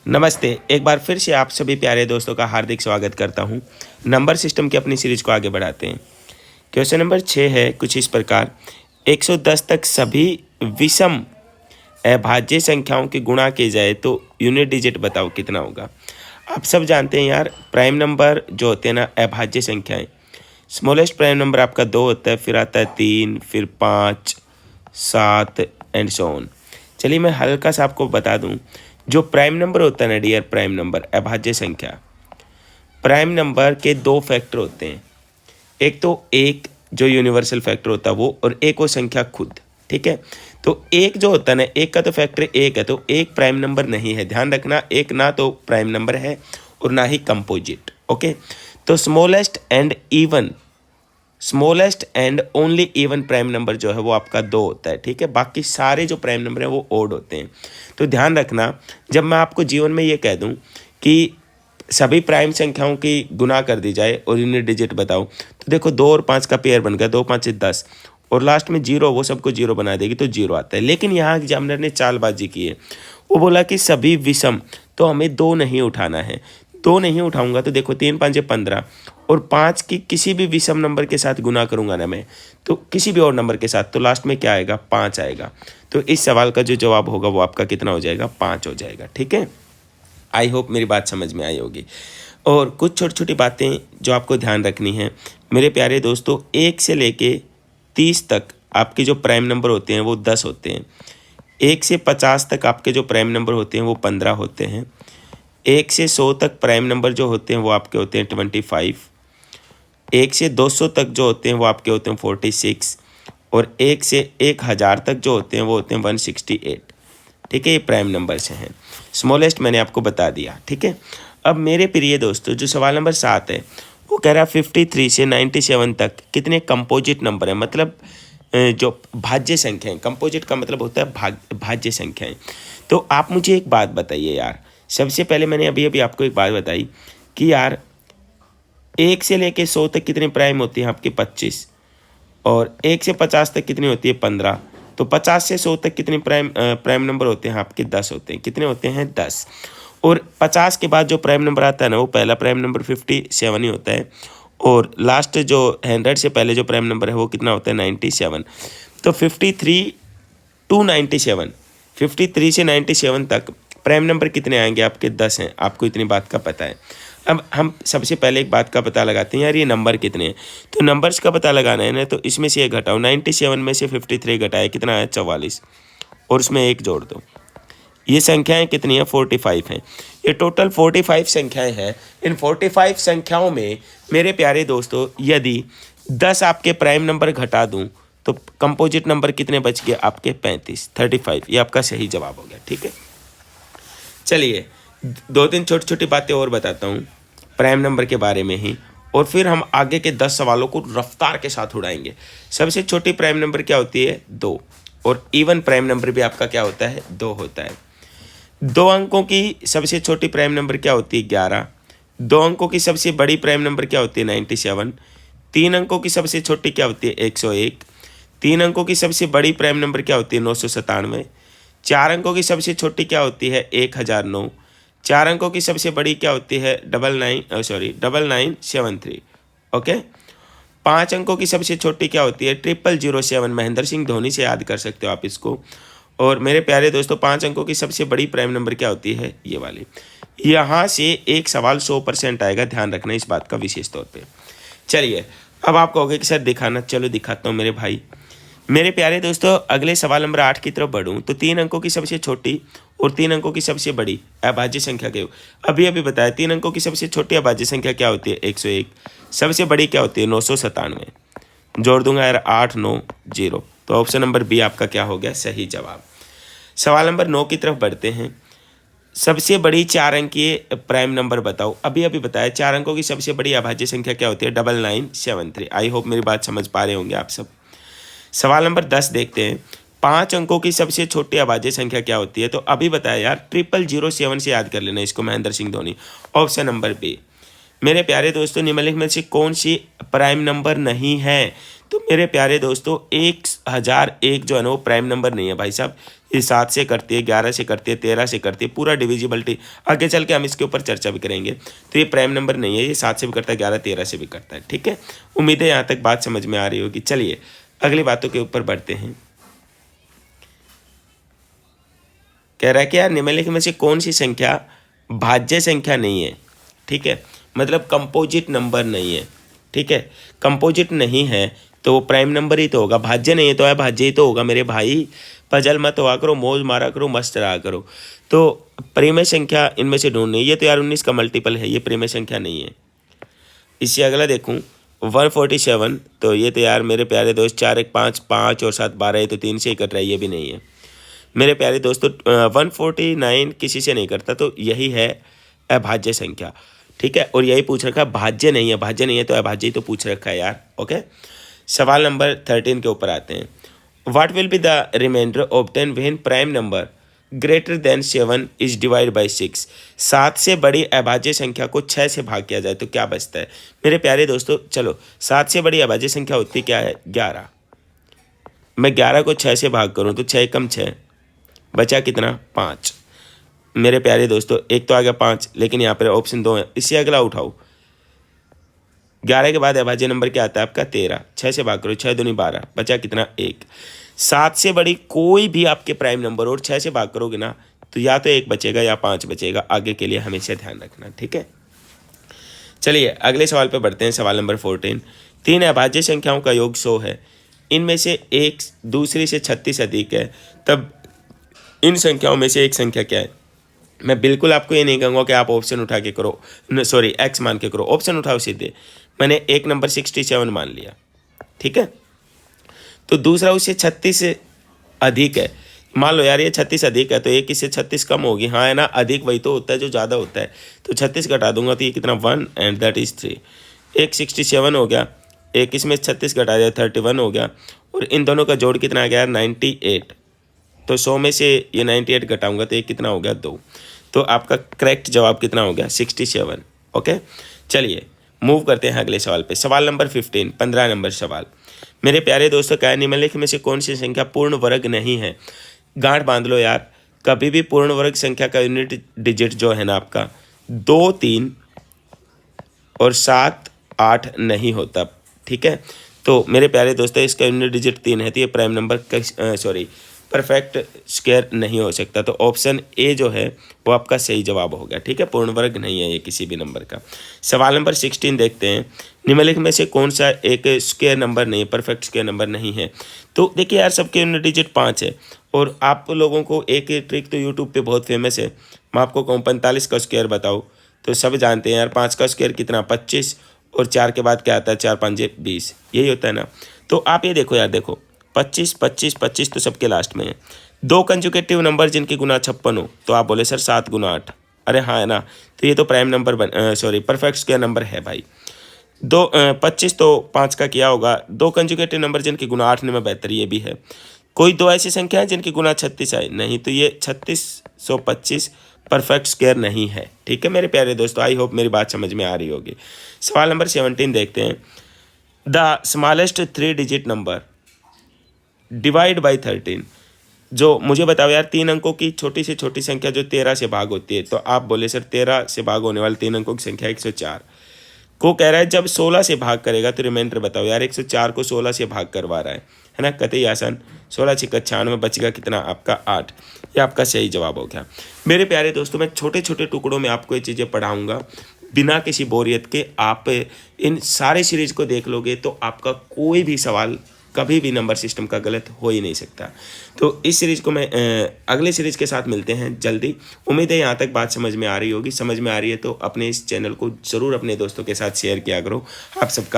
नमस्ते, एक बार फिर से आप सभी प्यारे दोस्तों का हार्दिक स्वागत करता हूं। नंबर सिस्टम की अपनी सीरीज को आगे बढ़ाते हैं। क्वेश्चन नंबर 6 है कुछ इस प्रकार। 110 तक सभी विषम अभाज्य संख्याओं की गुणा की जाए तो यूनिट डिजिट बताओ कितना होगा। आप सब जानते हैं यार, प्राइम नंबर जो होते हैं ना, अभाज्य संख्याएं, स्मॉलेस्ट प्राइम नंबर आपका 2 होता है, फिर आता है 3, फिर 5, 7 एंड सो ऑन। चलिए मैं हल्का सा आपको बता दूं, जो प्राइम नंबर होता है ना डियर, प्राइम नंबर अभाज्य संख्या, प्राइम नंबर के दो फैक्टर होते हैं। एक तो एक जो यूनिवर्सल फैक्टर होता है वो, और एक वो संख्या खुद। ठीक है, तो एक जो होता है ना, एक का तो फैक्टर एक है, तो एक प्राइम नंबर नहीं है। ध्यान रखना, एक ना तो प्राइम नंबर है और ना ही कंपोजिट। ओके, तो smallest and only even prime number जो है वो आपका 2 होता है। ठीक है, बाकी सारे जो प्राइम नंबर हैं वो ओड होते हैं। तो ध्यान रखना, जब मैं आपको जीवन में ये कह दूं कि सभी प्राइम संख्याओं की गुना कर दी जाए और यूनिट डिजिट बताओ, तो देखो 2 और 5 का पेयर बन गया, 2 5 10, और लास्ट में 0, वो सबको 0 बना देगी तो 0 आता है। लेकिन यहाँ एग्जामिनर ने चालबाजी की है, वो बोला कि सभी विषम, तो हमें 2 नहीं उठाना है। 2 नहीं उठाऊंगा तो देखो 3 5 15, और 5 की किसी भी विषम नंबर के साथ गुना करूंगा ना मैं, तो किसी भी और नंबर के साथ, तो लास्ट में क्या आएगा, 5 आएगा। तो इस सवाल का जो जवाब होगा वो आपका कितना हो जाएगा, 5 हो जाएगा। ठीक है, आई होप मेरी बात समझ में आई होगी। और कुछ छोटी छोटी बातें जो आपको ध्यान रखनी है मेरे प्यारे दोस्तों, 1 से लेके 30 तक आपके जो प्राइम नंबर होते हैं वो 10 होते हैं। 1 से 50 तक आपके जो प्राइम नंबर होते हैं वो 15 होते हैं। 1 से 100 तक प्राइम नंबर जो होते हैं वो आपके होते हैं 25। 1 से 200 तक जो होते हैं वो आपके होते हैं 46, और 1 से 1000 तक जो होते हैं वो होते हैं 168। ठीक है, ये प्राइम नंबर से हैं। स्मॉलेस्ट मैंने आपको बता दिया। ठीक है, अब मेरे प्रिय दोस्तों जो सवाल नंबर 7 है वो कह रहा है 53 से 97 तक कितने कंपोजिट नंबर हैं, मतलब जो भाज्य संख्याएं। कंपोजिट का मतलब होता है भाज्य संख्याएं। तो आप मुझे एक बात बताइए यार, सबसे पहले मैंने अभी अभी आपको एक बात बताई कि यार 1 से लेके 100 तक कितने प्राइम होती हैं आपके, 25, और 1 से 50 तक कितनी होती है, 15। तो 50 से 100 तक कितने प्राइम नंबर होते हैं आपके, 10 होते हैं। कितने होते हैं, 10। और 50 के बाद जो प्राइम नंबर आता है ना, वो पहला प्राइम नंबर 57 ही होता है, और लास्ट जो 100 से पहले जो प्राइम नंबर है वो कितना होता है, 97। तो 53 टू 97, 53 से 97 तक प्राइम नंबर कितने आएंगे आपके, 10 हैं। आपको इतनी बात का पता है। अब हम सबसे पहले एक बात का पता लगाते हैं यार, ये नंबर कितने हैं। तो नंबर्स का पता लगाना है ना, तो इसमें से ये घटाओ, 97 में से 53 घटाए कितना है, 44, और उसमें 1 जोड़ दो। ये संख्याएं कितनी हैं, 45 हैं। ये टोटल 45 संख्याएं हैं। इन 45 संख्याओं में मेरे प्यारे दोस्तों यदि 10 आपके प्राइम नंबर घटा दूं तो कंपोजिट नंबर कितने बच गए आपके, 35। ये आपका सही जवाब हो गया। ठीक है, चलिए 2-3 छोटी छोटी बातें और बताता हूँ प्राइम नंबर के बारे में ही, और फिर हम आगे के 10 सवालों को रफ्तार के साथ उड़ाएंगे। सबसे छोटी प्राइम नंबर क्या होती है, 2, और इवन प्राइम नंबर भी आपका क्या होता है, 2 होता है। 2 अंकों की सबसे छोटी प्राइम नंबर क्या होती है, 11। 2 अंकों की सबसे बड़ी प्राइम नंबर क्या होती है, 97। 3 अंकों की सबसे छोटी क्या होती है, 101। 3 अंकों की सबसे बड़ी प्राइम नंबर क्या होती है, 997। 4 अंकों की सबसे छोटी क्या होती है, 1009। 4 अंकों की सबसे बड़ी क्या होती है, 9973। ओके, 5 अंकों की सबसे छोटी क्या होती है, 0007। महेंद्र सिंह धोनी से याद कर सकते हो आप इसको। और मेरे प्यारे दोस्तों 5 अंकों की सबसे बड़ी प्राइम नंबर क्या होती है, ये वाली। यहाँ से एक सवाल 100% आएगा, ध्यान रखना इस बात का विशेष तौर पे। चलिए अब आप कहोगे कि सर दिखाना, चलो दिखाता हूँ मेरे भाई। मेरे प्यारे दोस्तों अगले सवाल नंबर 8 की तरफ बढ़ूँ तो 3 अंकों की सबसे छोटी और 3 अंकों की सबसे बड़ी अभाज्य संख्या के, अभी अभी बताया 3 अंकों की सबसे छोटी अभाज्य संख्या क्या होती है, 101। सबसे बड़ी क्या होती है, 997। जोड़ दूंगा यार 8 9 0, तो ऑप्शन नंबर बी आपका क्या हो गया, सही जवाब। सवाल नंबर 9 की तरफ बढ़ते हैं। सबसे बड़ी 4 अंकीय प्राइम नंबर बताओ। अभी अभी बताया 4 अंकों की सबसे बड़ी अभाज्य संख्या क्या होती है, 9973। आई होप मेरी बात समझ पा रहे होंगे आप सब। सवाल नंबर 10 देखते हैं। 5 अंकों की सबसे छोटी अभाज्य संख्या क्या होती है, तो अभी बताया यार 0007 से याद कर लेना इसको, Mahendra Singh Dhoni. Option number B. मेरे प्यारे दोस्तों निम्नलिखित में से कौन सी प्राइम नंबर नहीं है, तो मेरे प्यारे दोस्तों 1001 जो है ना वो प्राइम नंबर नहीं है भाई साहब। ये 7 से करती है, 11 से करती है, 13 से करती है, पूरा डिविजिबिलिटी आगे चल के हम इसके ऊपर चर्चा भी करेंगे। तो ये प्राइम नंबर नहीं है, ये 7 से भी करता है, 11, 13 से भी करता है। ठीक है, उम्मीद है यहाँ तक बात समझ में आ रही होगी। चलिए अगली बातों के ऊपर बढ़ते हैं। कह रहा है कि यार निम्नलिखित में से कौन सी संख्या भाज्य संख्या नहीं है। ठीक है, मतलब कंपोजिट नंबर नहीं है। ठीक है, कंपोजिट नहीं है तो वो प्राइम नंबर ही तो होगा, भाज्य नहीं है तो भाज्य ही तो होगा मेरे भाई। पजल मत हुआ करो, मौज मारा करो, मस्त रहा करो। तो प्रेमय संख्या इनमें से ढूंढनी, ये तो यार 19 का मल्टीपल है, ये प्रेमय संख्या नहीं है। इससे अगला देखूं 147, तो ये तो यार मेरे प्यारे दोस्त 4 1 5 5 और 7 12 है, तो 3 से ही कट रहा है, ये भी नहीं है मेरे प्यारे दोस्तों। 149 किसी से नहीं करता, तो यही है अभाज्य संख्या। ठीक है, और यही पूछ रखा है, भाज्य नहीं है, भाज्य नहीं है तो अभाज्य ही तो पूछ रखा है यार। ओके, सवाल नंबर 13 के ऊपर आते हैं। What will be the remainder obtain when prime number greater than 7 is divide by 6। 7 से बड़ी अभाज्य संख्या को 6 से भाग किया जाए तो क्या बचता है मेरे प्यारे दोस्तों। चलो 7 से बड़ी अभाज्य संख्या होती क्या है, 11। मैं 11 को 6 से भाग करूँ तो 6 कम 6 बचा कितना, 5। मेरे प्यारे दोस्तों एक तो आ गया 5, लेकिन यहाँ पर ऑप्शन 2 है। इससे अगला उठाओ, 11 के बाद अभाज्य नंबर क्या आता है आपका, 13। 6 से भाग करो, 6 दूनी 12, बचा कितना, 1। 7 से बड़ी कोई भी आपके प्राइम नंबर और 6 से भाग करोगे ना तो या तो 1 बचेगा या 5 बचेगा, आगे के लिए हमेशा ध्यान रखना। ठीक है, चलिए अगले सवाल पे बढ़ते हैं। सवाल नंबर 14। 3 अभाज्य संख्याओं का योग 100 है, इनमें से एक दूसरी से 36 अधिक है, तब इन संख्याओं में से एक संख्या क्या है। मैं बिल्कुल आपको ये नहीं कहूँगा कि आप ऑप्शन उठा के करो, सॉरी एक्स मान के करो, ऑप्शन उठाओ सीधे। मैंने एक नंबर 67 मान लिया। ठीक है, तो दूसरा उससे 36 अधिक है, मान लो यार ये 36 अधिक है तो एक इससे 36 कम होगी, हाँ है ना, अधिक वही तो होता है जो ज़्यादा होता है। तो 36 घटा दूंगा तो ये कितना, 1 एंड दैट इज़ 3। एक 67 हो गया, एक इसमें 36 घटा दिया 31 हो गया, और इन दोनों का जोड़ कितना आ गया, 98। तो 100 में से ये 98 घटाऊंगा तो ये कितना हो गया, 2। तो आपका करेक्ट जवाब कितना हो गया, 67। ओके, चलिए मूव करते हैं अगले सवाल पे। सवाल नंबर 15, 15 नंबर सवाल। मेरे प्यारे दोस्तों क्या निम्नलिखित में से कौन सी संख्या पूर्ण वर्ग नहीं है। गांठ बांध लो यार, कभी भी पूर्ण वर्ग संख्या का यूनिट डिजिट जो है ना आपका 2 3 और 7 8 नहीं होता। ठीक है, तो मेरे प्यारे दोस्तों इसका यूनिट डिजिट 3 है, तो ये prime number sorry perfect square नहीं हो सकता। तो ऑप्शन ए जो है वो आपका सही जवाब हो गया। ठीक है, पूर्ण वर्ग नहीं है ये किसी भी नंबर का। सवाल नंबर 16 देखते हैं। निम्नलिखित में से कौन सा एक स्क्वायर नंबर नहीं है, परफेक्ट स्क्वायर नंबर नहीं है। तो देखिए यार सबके यूनिट डिजिट 5 है, और आप लोगों को एक ट्रिक तो यूट्यूब पे बहुत फेमस है, मैं आपको कहूँ 45 का स्क्वायर बताओ तो सब जानते हैं यार 5 का स्क्वायर कितना, 25, और 4 के बाद क्या आता है, 4 5 20, यही होता है ना। तो आप ये देखो यार, देखो 25 25 25 तो सबके लास्ट में है। 2 कंजुगेटिव नंबर जिनकी गुना 56 हो, तो आप बोले सर 7 गुना 8, अरे हाँ है ना, तो ये तो prime number sorry perfect square number है भाई। 25 तो 5 का किया होगा। 2 कंजुगेटिव नंबर जिनकी गुना 8 में बेहतर, ये भी है। कोई 2 ऐसी संख्या है जिनकी गुना 36 आए, नहीं, तो ये 3625 परफेक्ट स्क्वायर नहीं है। ठीक है मेरे प्यारे दोस्तों, आई होप मेरी बात समझ में आ रही होगी। सवाल नंबर 17 देखते हैं। The smallest 3 digit number divide by 13। जो मुझे बताओ यार 3 अंकों की छोटी से छोटी संख्या जो 13 से भाग होती है, तो आप बोले सर 13 से भाग होने वाले 3 अंकों की संख्या 104 को कह रहा है जब 16 से भाग करेगा तो रिमाइंडर बताओ। यार 104 को 16 से भाग करवा रहा है ना, कतई आसान। 16 × 96 बचेगा कितना आपका 8। ये आपका सही जवाब हो गया। मेरे प्यारे दोस्तों मैं छोटे छोटे टुकड़ों में आपको ये चीज़ें पढ़ाऊँगा बिना किसी बोरियत के। आप इन सारे सीरीज को देख लोगे तो आपका कोई भी सवाल कभी भी नंबर सिस्टम का गलत हो ही नहीं सकता। तो इस सीरीज़ को मैं अगले सीरीज़ के साथ मिलते हैं जल्दी। उम्मीद है यहाँ तक बात समझ में आ रही होगी। समझ में आ रही है तो अपने इस चैनल को ज़रूर अपने दोस्तों के साथ शेयर किया करो। आप सबका